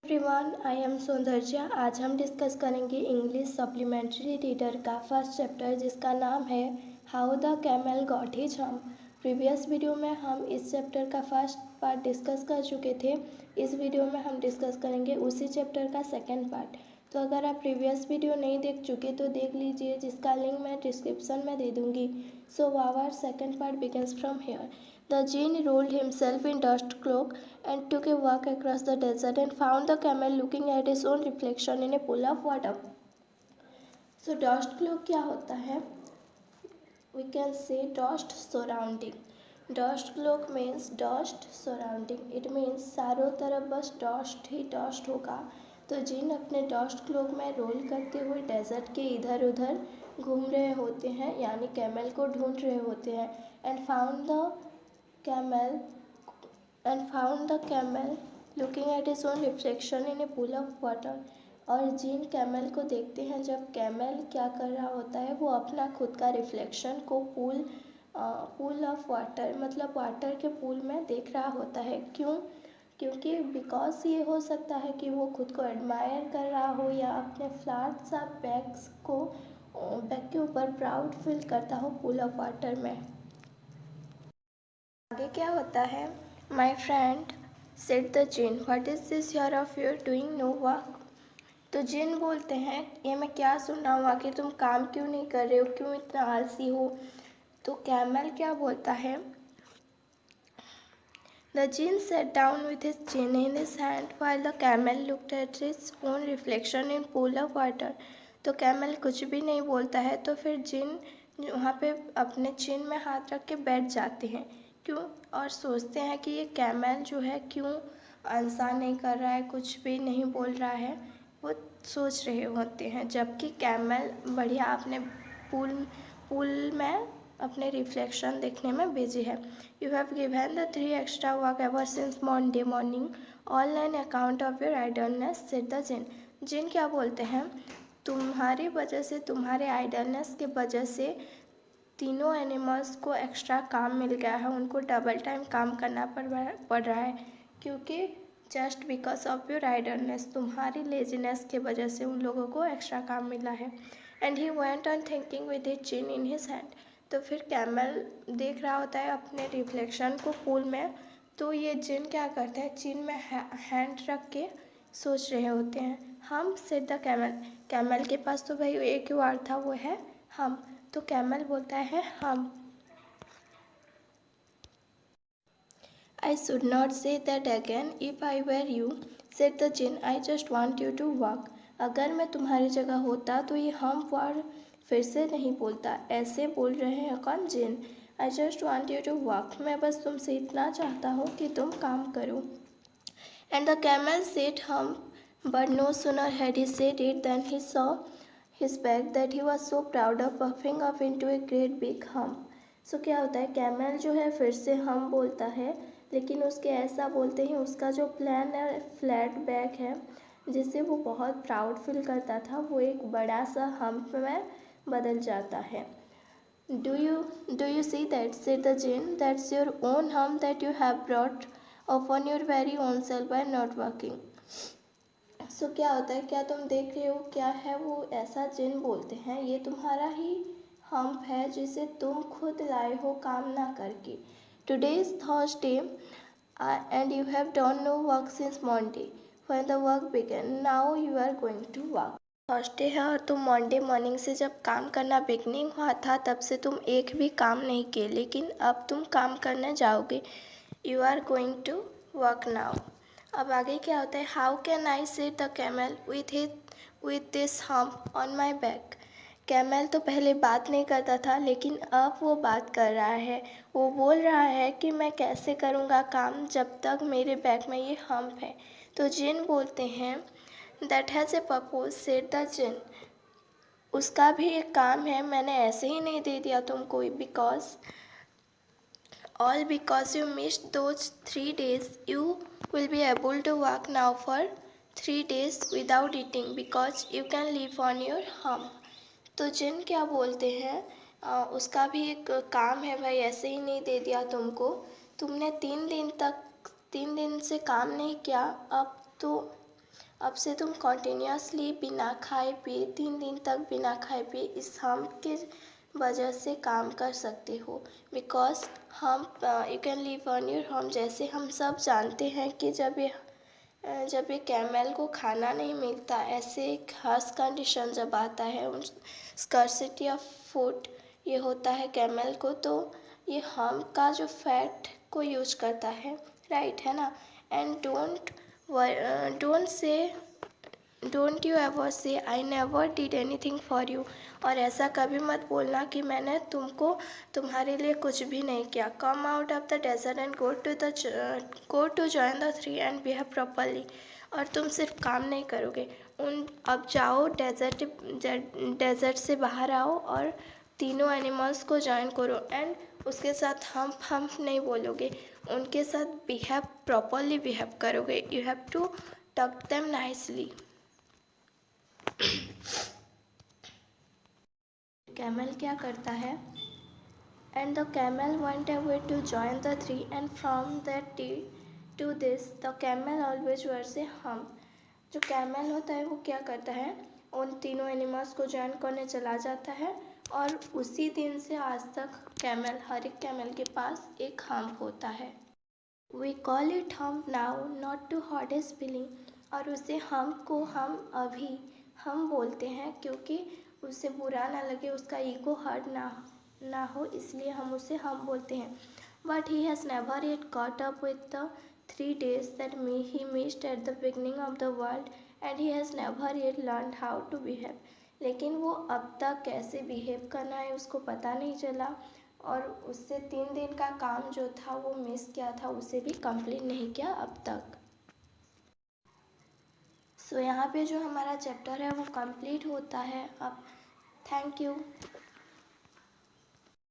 Everyone, I am Soundarya. आज हम discuss करेंगे इंग्लिश सप्लीमेंट्री रीडर का फर्स्ट चैप्टर जिसका नाम है how the camel got his hump. Previous video में हम इस चैप्टर का फर्स्ट पार्ट डिस्कस कर चुके थे। इस वीडियो में हम डिस्कस करेंगे उसी चैप्टर का सेकंड पार्ट। तो अगर आप प्रीवियस वीडियो नहीं देख चुके तो देख लीजिए, जिसका लिंक मैं डिस्क्रिप्शन में दे दूँगी। So our second part begins from here. The genie rolled himself in dust cloak and took a walk across the desert and found the camel looking at his own reflection in a pool of water. So dust cloak क्या होता है? We can say dust surrounding. Dust cloak means dust surrounding. It means चारों तरफ बस dust ही dust होगा। तो जिन अपने dust cloak में रोल करते हुए डेजर्ट के इधर उधर घूम रहे होते हैं, यानी कैमल को ढूंढ रहे होते हैं। And found the camel found the camel looking at his own reflection in a pool of water। और जिन कैमल को देखते हैं, जब कैमल क्या कर रहा होता है, वो अपना खुद का रिफ्लेक्शन को पूल ऑफ वाटर मतलब वाटर के पूल में देख रहा होता है। क्यों? क्योंकि बिकॉज ये हो सकता है कि वो खुद को एडमायर कर रहा हो या अपने फ्लैट सा बैक के ऊपर प्राउड फील करता हो पूल ऑफ वाटर में। आगे क्या होता है? My friend said the djinn, what is this year of your doing no work. तो जिन बोलते हैं, ये मैं क्या सुन रहा हूँ, आखिर तुम काम क्यों नहीं कर रहे हो, क्यों इतना आलसी हो। तो कैमल क्या बोलता है? The djinn sat down with his chin in his hand while the camel looked at his own reflection in pool of water. तो कैमल कुछ भी नहीं बोलता है, तो फिर जिन वहाँ पे अपने चिन में हाथ रख के बैठ जाते हैं। क्यों? और सोचते हैं कि ये कैमल जो है क्यों आंसर नहीं कर रहा है, कुछ भी नहीं बोल रहा है, वो सोच रहे होते हैं। जबकि कैमल बढ़िया अपने पूल में अपने रिफ्लेक्शन देखने में बिजी है। You have given the 3 extra work ever since Monday morning, all an account of your idleness said the jinn. जिन क्या बोलते हैं? तुम्हारी वजह से, तुम्हारे आइडलनेस के वजह से तीनों एनिमल्स को एक्स्ट्रा काम मिल गया है, उनको डबल टाइम काम करना पड़ रहा है। क्योंकि just because of your idleness, तुम्हारी लेजीनेस के वजह से उन लोगों को एक्स्ट्रा काम मिला है। And he went on thinking with his chin in his hand. तो फिर कैमल देख रहा होता है अपने रिफ्लेक्शन को पूल में, तो ये जिन क्या करता है, चिन में हैंड रख के सोच रहे होते हैं। हम सेड द कैमल, कैमल के पास तो भाई एक ही वर्ड था, वो है हम। तो कैमल बोलता है humph. I should not say that again if I were you said the djinn, I just want you to work. अगर मैं तुम्हारी जगह होता तो ये हम वर्ड फिर से नहीं बोलता। ऐसे बोल रहे हैं कौन? जिन। I just want you to walk, मैं बस तुमसे इतना चाहता हूँ कि तुम काम करो। एंड द कैमल सेड हम, but no sooner had he said it than he saw his back that he was so proud of puffing up into a great big hump। सो क्या होता है, कैमल जो है फिर से हम बोलता है, लेकिन उसके ऐसा बोलते ही उसका जो प्लान है, फ्लैट बैक है, जिससे वो बहुत प्राउड फील करता था, वो एक बड़ा सा हम्प में बदल जाता है। Do you see that, said the jinn, that's your own hump that you have brought upon your very own self by not working। सो क्या होता है, क्या तुम देख रहे हो, क्या है वो ऐसा? जिन बोलते हैं, ये तुम्हारा ही हम्प है जिसे तुम खुद लाए हो काम ना करके। Today is Thursday and you have done no work since Monday when the work began, now you are going to work. Thursday है और तुम मंडे मॉर्निंग से जब काम करना बिगनिंग हुआ था, तब से तुम एक भी काम नहीं किए, लेकिन अब तुम काम करने जाओगे। You are going to work now. अब आगे क्या होता है? How can I said the camel with this hump on my back. Camel तो पहले बात नहीं करता था, लेकिन अब वो बात कर रहा है। वो बोल रहा है कि मैं कैसे करूँगा काम जब तक मेरे बैक में ये हम्प है। तो जिन बोलते हैं, that has a purpose said the jinn, उसका भी एक काम है, मैंने ऐसे ही नहीं दे दिया तुमको। All because you missed those 3 days, you will be able to work now for 3 days without eating because you can live on your hump। तो जिन क्या बोलते हैं, उसका भी एक काम है भाई, ऐसे ही नहीं दे दिया तुमको। तुमने 3 दिन से काम नहीं किया, अब तो अब से तुम कॉन्टिन्यूसली बिना खाए पिए 3 दिन तक बिना खाए पिए इस हम के वजह से काम कर सकते हो, बिकॉज हम you can live on your home. जैसे हम सब जानते हैं कि जब ये कैमल को खाना नहीं मिलता, ऐसे एक खास कंडीशन जब आता है, उन स्कर्सिटी ऑफ फूड ये होता है कैमल को, तो ये हम का जो फैट को यूज करता है, राइट है ना। एंड डोंट यू एवर से I never did anything for you. और ऐसा कभी मत बोलना कि मैंने तुम्हारे लिए कुछ भी नहीं किया। Come out of the desert and go to join the three and behave properly. और तुम सिर्फ काम नहीं करोगे, अब जाओ डेजर्ट से बाहर आओ और तीनों एनिमल्स को ज्वाइन करो। एंड उसके साथ हम नहीं बोलोगे, उनके साथ प्रॉपरली बिहेव करोगे। यू हैव टू टक देम नाइसली। कैमल क्या करता है? And the camel went away to join the tree, and from that day to this the camel always wears a hump। जो कैमल होता है वो क्या करता है, उन तीनों एनिमल्स को ज्वाइन करने चला जाता है, और उसी दिन से आज तक हर एक कैमल के पास एक हम्प होता है। We call it hump now not to hurt his feeling. और उसे हम्प को हम बोलते हैं क्योंकि उसे बुरा ना लगे, उसका ईगो हर्ट ना हो, इसलिए हम उसे हम बोलते हैं। But he has never yet caught up with the 3 days that he missed at the beginning of the world, and he has never yet learned how to behave। लेकिन वो अब तक कैसे बिहेव करना है उसको पता नहीं चला, और उससे 3 दिन का काम जो था वो मिस किया था, उसे भी कंप्लीट नहीं किया अब तक। सो यहाँ पे जो हमारा चैप्टर है वो कंप्लीट होता है अब। Thank you.